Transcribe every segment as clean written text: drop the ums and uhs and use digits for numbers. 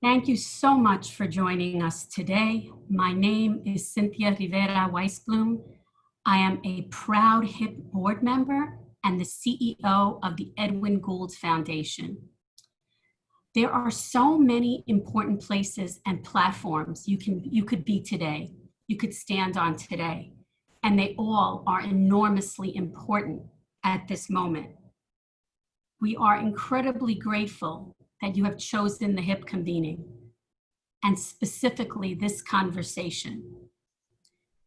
Thank you so much for joining us today. My name is Cynthia Rivera Weisblum. I am a proud HIP board member and the CEO of the Edwin Gould Foundation. There are so many important places and platforms you could be today, you could stand on today, and they all are enormously important at this moment. We are incredibly grateful that you have chosen the HIP convening, and specifically this conversation.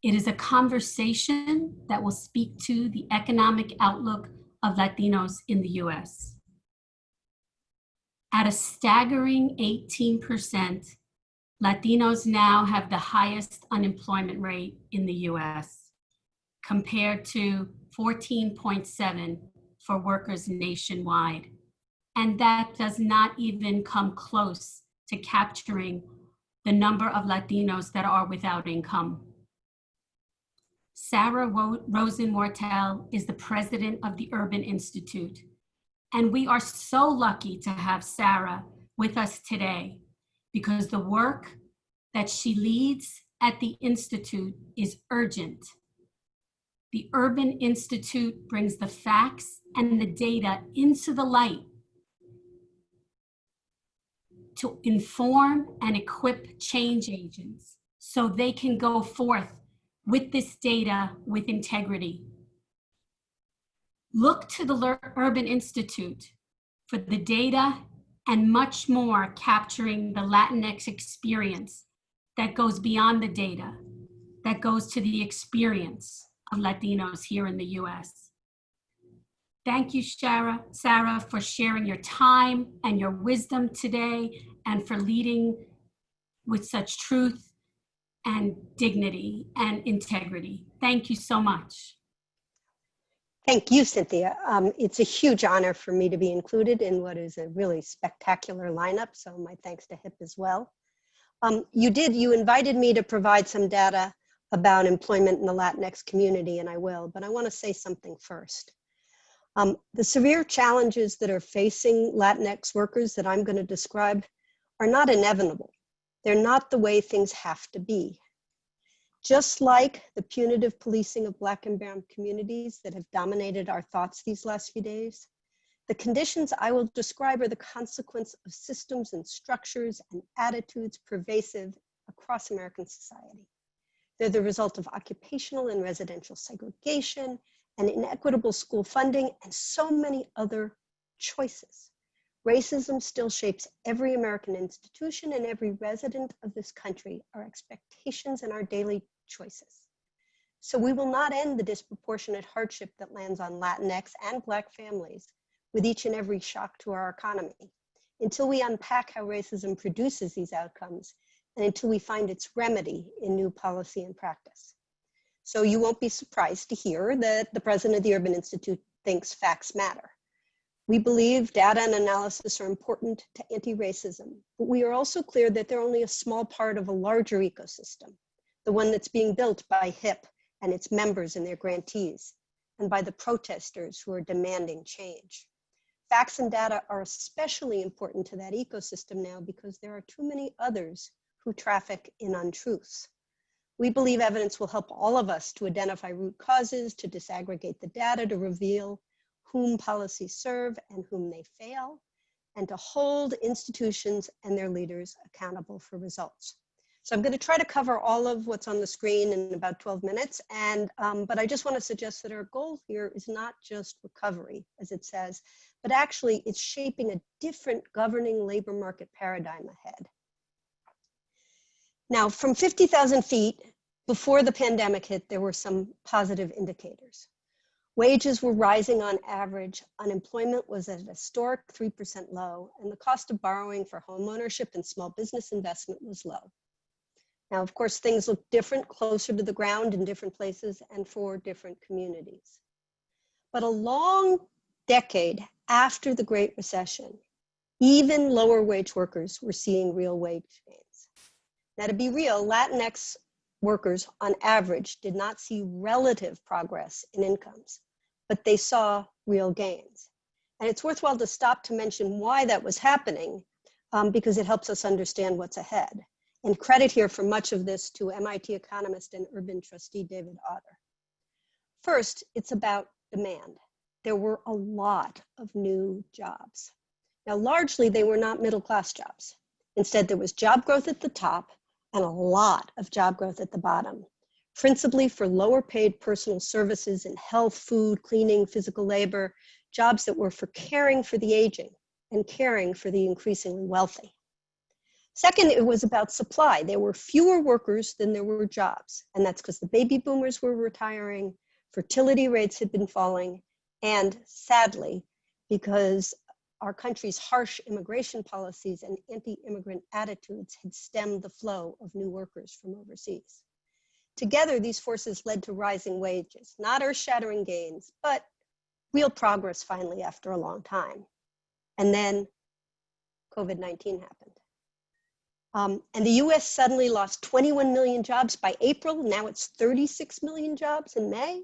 It is a conversation that will speak to the economic outlook of Latinos in the US. At a staggering 18%, Latinos now have the highest unemployment rate in the US, compared to 14.7 for workers nationwide. And that does not even come close to capturing the number of Latinos that are without income. Sarah Rosen Wartell is the president of the Urban Institute. And we are so lucky to have Sarah with us today because the work that she leads at the Institute is urgent. The Urban Institute brings the facts and the data into the light to inform and equip change agents so they can go forth with this data with integrity. Look to the Urban Institute for the data and much more capturing the Latinx experience that goes beyond the data, that goes to the experience of Latinos here in the US. Thank you, Sarah, for sharing your time and your wisdom today and for leading with such truth and dignity and integrity. Thank you so much. Thank you, Cynthia. It's a huge honor for me to be included in what is a really spectacular lineup, so my thanks to HIP as well. You invited me to provide some data about employment in the Latinx community, and I will, but I want to say something first. The severe challenges that are facing Latinx workers that I'm going to describe are not inevitable. They're not the way things have to be. Just like the punitive policing of Black and Brown communities that have dominated our thoughts these last few days, the conditions I will describe are the consequence of systems and structures and attitudes pervasive across American society. They're the result of occupational and residential segregation and inequitable school funding and so many other choices. Racism still shapes every American institution and every resident of this country, our expectations and our daily choices. So we will not end the disproportionate hardship that lands on Latinx and Black families with each and every shock to our economy until we unpack how racism produces these outcomes and until we find its remedy in new policy and practice. So you won't be surprised to hear that the president of the Urban Institute thinks facts matter. We believe data and analysis are important to anti-racism, but we are also clear that they're only a small part of a larger ecosystem, the one that's being built by HIP and its members and their grantees, and by the protesters who are demanding change. Facts and data are especially important to that ecosystem now because there are too many others who traffic in untruths. We believe evidence will help all of us to identify root causes, to disaggregate the data, to reveal whom policies serve and whom they fail, and to hold institutions and their leaders accountable for results. So I'm going to try to cover all of what's on the screen in about 12 minutes, but I just want to suggest that our goal here is not just recovery, as it says, but actually it's shaping a different governing labor market paradigm ahead. Now, from 50,000 feet, before the pandemic hit, there were some positive indicators. Wages were rising on average, unemployment was at a historic 3% low, and the cost of borrowing for home ownership and small business investment was low. Now, of course, things look different, closer to the ground in different places and for different communities. But a long decade after the Great Recession, even lower wage workers were seeing real wage gains. Now, to be real, Latinx workers on average did not see relative progress in incomes, but they saw real gains. And it's worthwhile to stop to mention why that was happening because it helps us understand what's ahead. And credit here for much of this to MIT economist and urban trustee David Otter. First, it's about demand. There were a lot of new jobs. Now, largely, they were not middle-class jobs. Instead, there was job growth at the top and a lot of job growth at the bottom, principally for lower-paid personal services in health, food, cleaning, physical labor, jobs that were for caring for the aging and caring for the increasingly wealthy. Second, it was about supply. There were fewer workers than there were jobs, and that's because the baby boomers were retiring, fertility rates had been falling, and sadly, because our country's harsh immigration policies and anti-immigrant attitudes had stemmed the flow of new workers from overseas. Together, these forces led to rising wages, not earth-shattering gains, but real progress finally after a long time. And then COVID-19 happened. And the US suddenly lost 21 million jobs by April. Now it's 36 million jobs in May.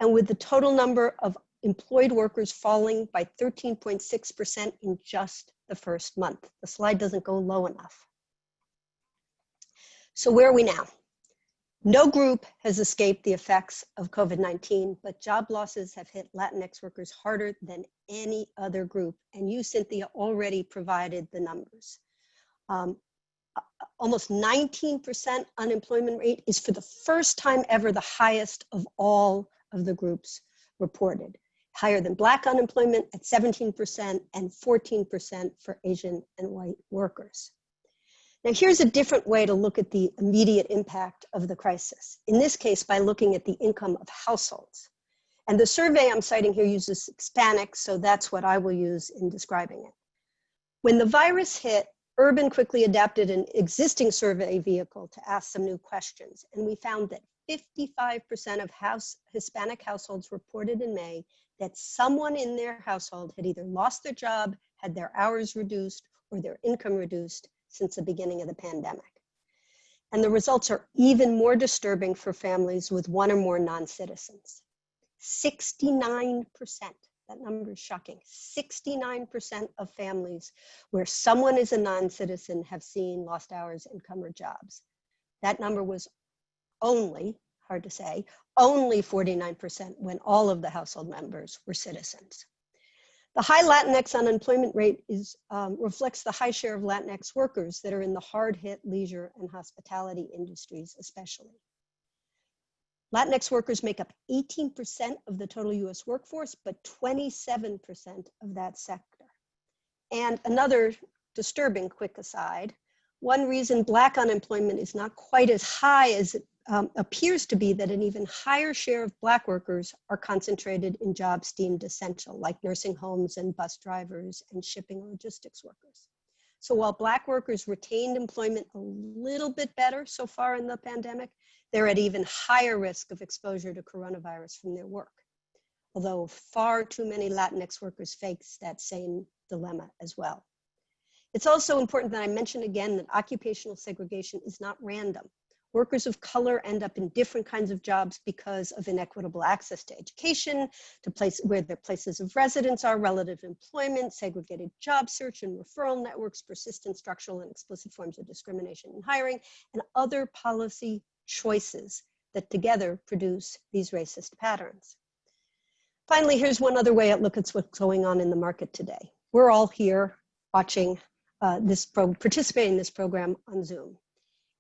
And with the total number of employed workers falling by 13.6% in just the first month. The slide doesn't go low enough. So where are we now? No group has escaped the effects of COVID-19, but job losses have hit Latinx workers harder than any other group. And you, Cynthia, already provided the numbers. Almost 19% unemployment rate is for the first time ever the highest of all of the groups reported. Higher than Black unemployment at 17% and 14% for Asian and white workers. Now here's a different way to look at the immediate impact of the crisis. In this case, by looking at the income of households. And the survey I'm citing here uses Hispanics, so that's what I will use in describing it. When the virus hit, Urban quickly adapted an existing survey vehicle to ask some new questions. And we found that 55% of Hispanic households reported in May that someone in their household had either lost their job, had their hours reduced, or their income reduced since the beginning of the pandemic. And the results are even more disturbing for families with one or more non-citizens. 69%, that number is shocking, 69% of families where someone is a non-citizen have seen lost hours, income, or jobs. That number was only, hard to say, only 49% when all of the household members were citizens. The high Latinx unemployment rate reflects the high share of Latinx workers that are in the hard-hit leisure and hospitality industries especially. Latinx workers make up 18% of the total US workforce, but 27% of that sector. And another disturbing quick aside, one reason Black unemployment is not quite as high as it appears to be that an even higher share of Black workers are concentrated in jobs deemed essential, like nursing homes and bus drivers and shipping and logistics workers. So while Black workers retained employment a little bit better so far in the pandemic, they're at even higher risk of exposure to coronavirus from their work, although far too many Latinx workers face that same dilemma as well. It's also important that I mention again that occupational segregation is not random. Workers of color end up in different kinds of jobs because of inequitable access to education, to where their places of residence are, relative employment, segregated job search and referral networks, persistent structural and explicit forms of discrimination in hiring, and other policy choices that together produce these racist patterns. Finally, here's one other way to look at what's going on in the market today. We're all here watching participating in this program on Zoom.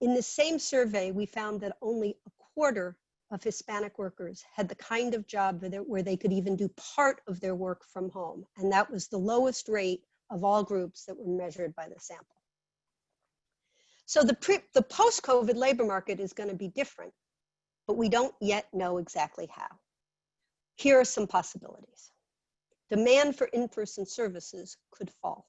In the same survey, we found that only a quarter of Hispanic workers had the kind of job where they could even do part of their work from home. And that was the lowest rate of all groups that were measured by the sample. So the post-COVID labor market is going to be different, but we don't yet know exactly how. Here are some possibilities. Demand for in-person services could fall.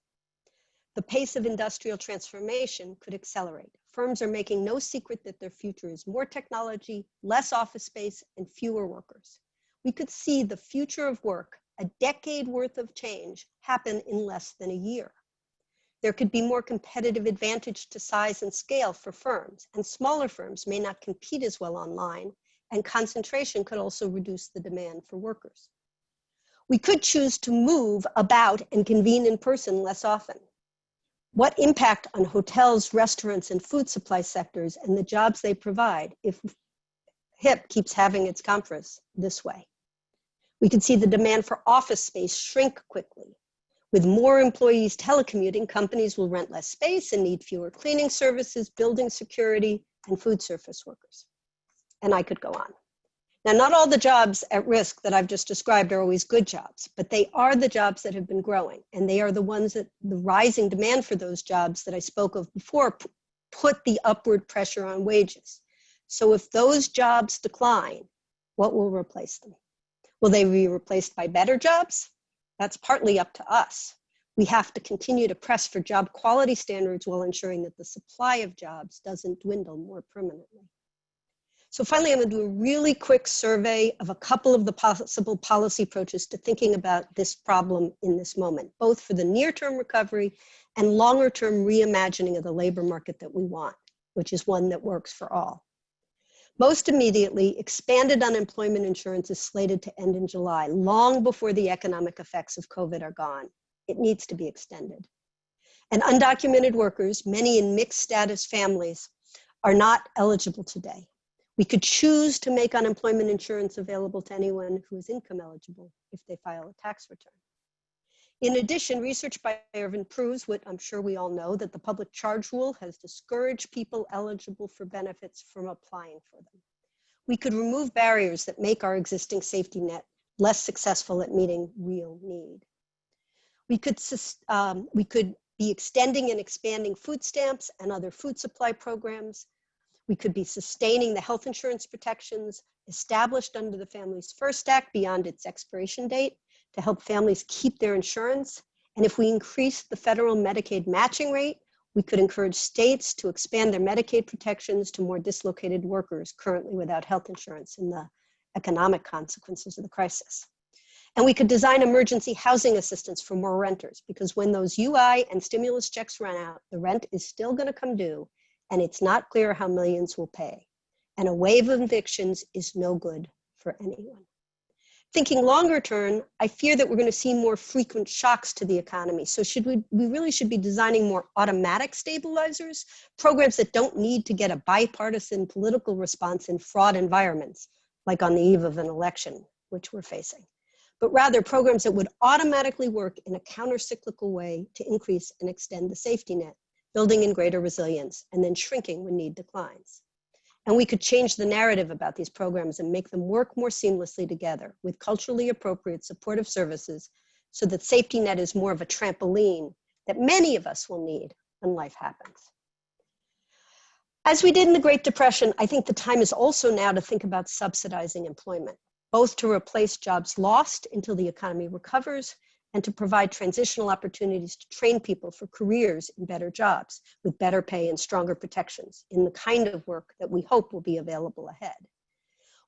The pace of industrial transformation could accelerate. Firms are making no secret that their future is more technology, less office space, and fewer workers. We could see the future of work, a decade worth of change, happen in less than a year. There could be more competitive advantage to size and scale for firms, and smaller firms may not compete as well online, and concentration could also reduce the demand for workers. We could choose to move about and convene in person less often. What impact on hotels, restaurants, and food supply sectors and the jobs they provide if HIP keeps having its conference this way? We can see the demand for office space shrink quickly. With more employees telecommuting, companies will rent less space and need fewer cleaning services, building security, and food service workers. And I could go on. Now, not all the jobs at risk that I've just described are always good jobs, but they are the jobs that have been growing. And they are the ones that the rising demand for those jobs that I spoke of before put the upward pressure on wages. So if those jobs decline, what will replace them? Will they be replaced by better jobs? That's partly up to us. We have to continue to press for job quality standards while ensuring that the supply of jobs doesn't dwindle more permanently. So finally, I'm going to do a really quick survey of a couple of the possible policy approaches to thinking about this problem in this moment, both for the near-term recovery and longer-term reimagining of the labor market that we want, which is one that works for all. Most immediately, expanded unemployment insurance is slated to end in July, long before the economic effects of COVID are gone. It needs to be extended. And undocumented workers, many in mixed status families, are not eligible today. We could choose to make unemployment insurance available to anyone who is income eligible if they file a tax return. In addition, research by Irvin proves what I'm sure we all know, that the public charge rule has discouraged people eligible for benefits from applying for them. We could remove barriers that make our existing safety net less successful at meeting real need. We could be extending and expanding food stamps and other food supply programs. We could be sustaining the health insurance protections established under the Families First Act beyond its expiration date to help families keep their insurance. And if we increase the federal Medicaid matching rate, we could encourage states to expand their Medicaid protections to more dislocated workers currently without health insurance in the economic consequences of the crisis. And we could design emergency housing assistance for more renters, because when those UI and stimulus checks run out, the rent is still going to come due, and it's not clear how millions will pay. And a wave of evictions is no good for anyone. Thinking longer term, I fear that we're going to see more frequent shocks to the economy. So we really should be designing more automatic stabilizers, programs that don't need to get a bipartisan political response in fraud environments, like on the eve of an election, which we're facing, but rather programs that would automatically work in a counter-cyclical way to increase and extend the safety net, building in greater resilience, and then shrinking when need declines. And we could change the narrative about these programs and make them work more seamlessly together with culturally appropriate supportive services so that safety net is more of a trampoline that many of us will need when life happens. As we did in the Great Depression, I think the time is also now to think about subsidizing employment, both to replace jobs lost until the economy recovers and to provide transitional opportunities to train people for careers in better jobs with better pay and stronger protections in the kind of work that we hope will be available ahead.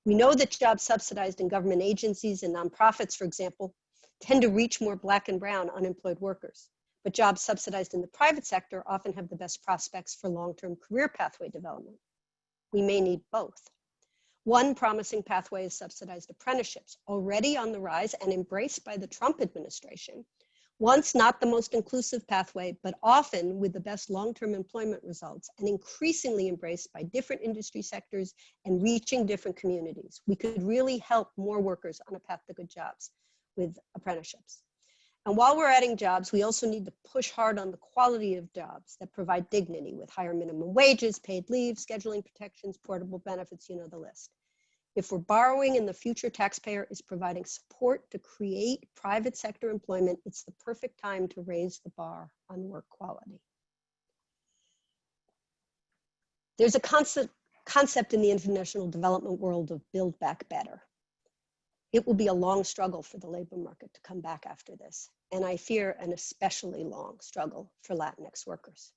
We know that jobs subsidized in government agencies and nonprofits, for example, tend to reach more Black and brown unemployed workers, but jobs subsidized in the private sector often have the best prospects for long-term career pathway development. We may need both. One promising pathway is subsidized apprenticeships, already on the rise and embraced by the Trump administration. Once not the most inclusive pathway, but often with the best long-term employment results and increasingly embraced by different industry sectors and reaching different communities. We could really help more workers on a path to good jobs with apprenticeships. And while we're adding jobs, we also need to push hard on the quality of jobs that provide dignity with higher minimum wages, paid leave, scheduling protections, portable benefits, you know the list. If we're borrowing and the future taxpayer is providing support to create private sector employment, it's the perfect time to raise the bar on work quality. There's a concept in the international development world of build back better. It will be a long struggle for the labor market to come back after this, and I fear an especially long struggle for Latinx workers.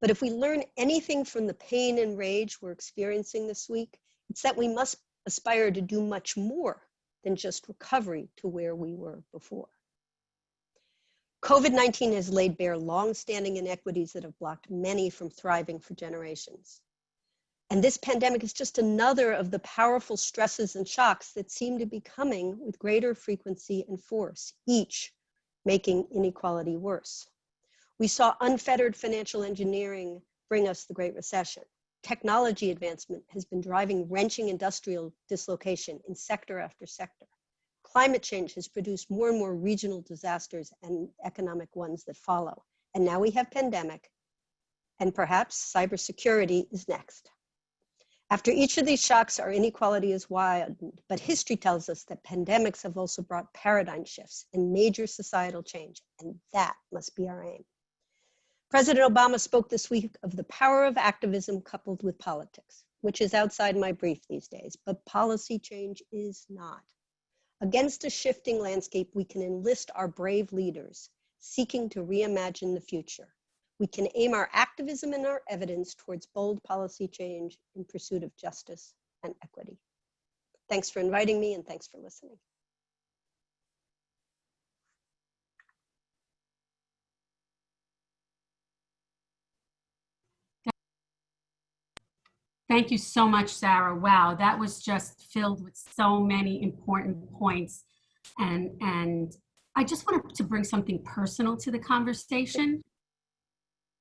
But if we learn anything from the pain and rage we're experiencing this week, it's that we must aspire to do much more than just recovery to where we were before. COVID-19 has laid bare long-standing inequities that have blocked many from thriving for generations. And this pandemic is just another of the powerful stresses and shocks that seem to be coming with greater frequency and force, each making inequality worse. We saw unfettered financial engineering bring us the Great Recession. Technology advancement has been driving wrenching industrial dislocation in sector after sector. Climate change has produced more and more regional disasters and economic ones that follow. And now we have pandemic, and perhaps cybersecurity is next. After each of these shocks, our inequality is widened, but history tells us that pandemics have also brought paradigm shifts and major societal change, and that must be our aim. President Obama spoke this week of the power of activism coupled with politics, which is outside my brief these days, but policy change is not. Against a shifting landscape, we can enlist our brave leaders seeking to reimagine the future. We can aim our activism and our evidence towards bold policy change in pursuit of justice and equity. Thanks for inviting me, and thanks for listening. Thank you so much, Sarah. Wow, that was just filled with so many important points. And I just wanted to bring something personal to the conversation.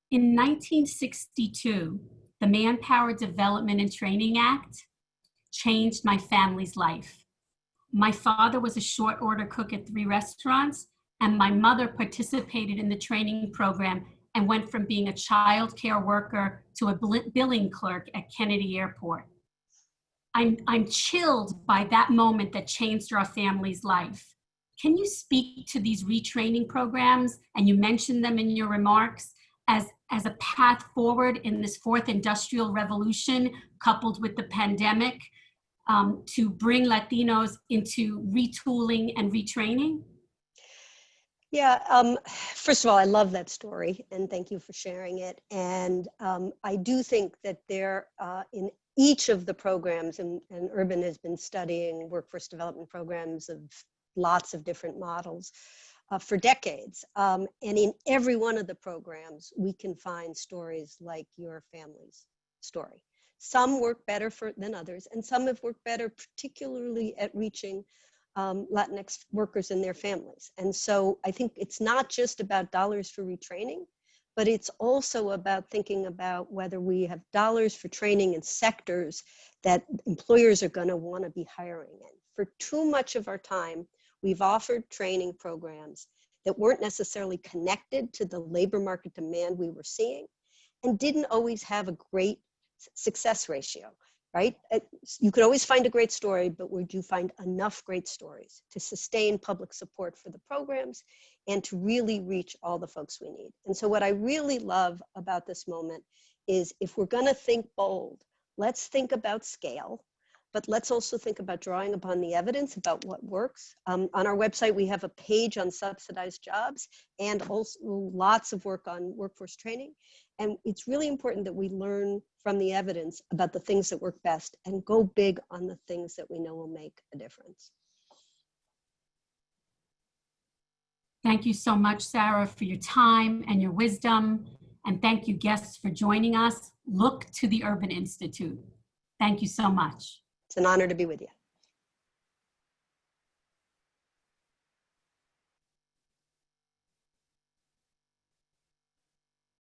In 1962, the Manpower Development and Training Act changed my family's life. My father was a short order cook at 3 restaurants, and my mother participated in the training program and went from being a child care worker to a billing clerk at Kennedy Airport. I'm chilled by that moment that changed our family's life. Can you speak to these retraining programs, and you mentioned them in your remarks, as a path forward in this 4th industrial revolution coupled with the pandemic to bring Latinos into retooling and retraining? Yeah, first of all, I love that story, and thank you for sharing it. And I do think that there, in each of the programs, and Urban has been studying workforce development programs of lots of different models for decades. And in every one of the programs, we can find stories like your family's story. Some work better than others, and some have worked better, particularly at reaching Latinx workers and their families. And so I think it's not just about dollars for retraining, but it's also about thinking about whether we have dollars for training in sectors that employers are going to want to be hiring in. For too much of our time, we've offered training programs that weren't necessarily connected to the labor market demand we were seeing and didn't always have a great success ratio. Right? You could always find a great story, but would you find enough great stories to sustain public support for the programs and to really reach all the folks we need? And so what I really love about this moment is, if we're going to think bold, let's think about scale, but let's also think about drawing upon the evidence about what works. On our website, we have a page on subsidized jobs and also lots of work on workforce training. And it's really important that we learn from the evidence about the things that work best and go big on the things that we know will make a difference. Thank you so much, Sarah, for your time and your wisdom. And thank you, guests, for joining us. Look to the Urban Institute. Thank you so much. It's an honor to be with you.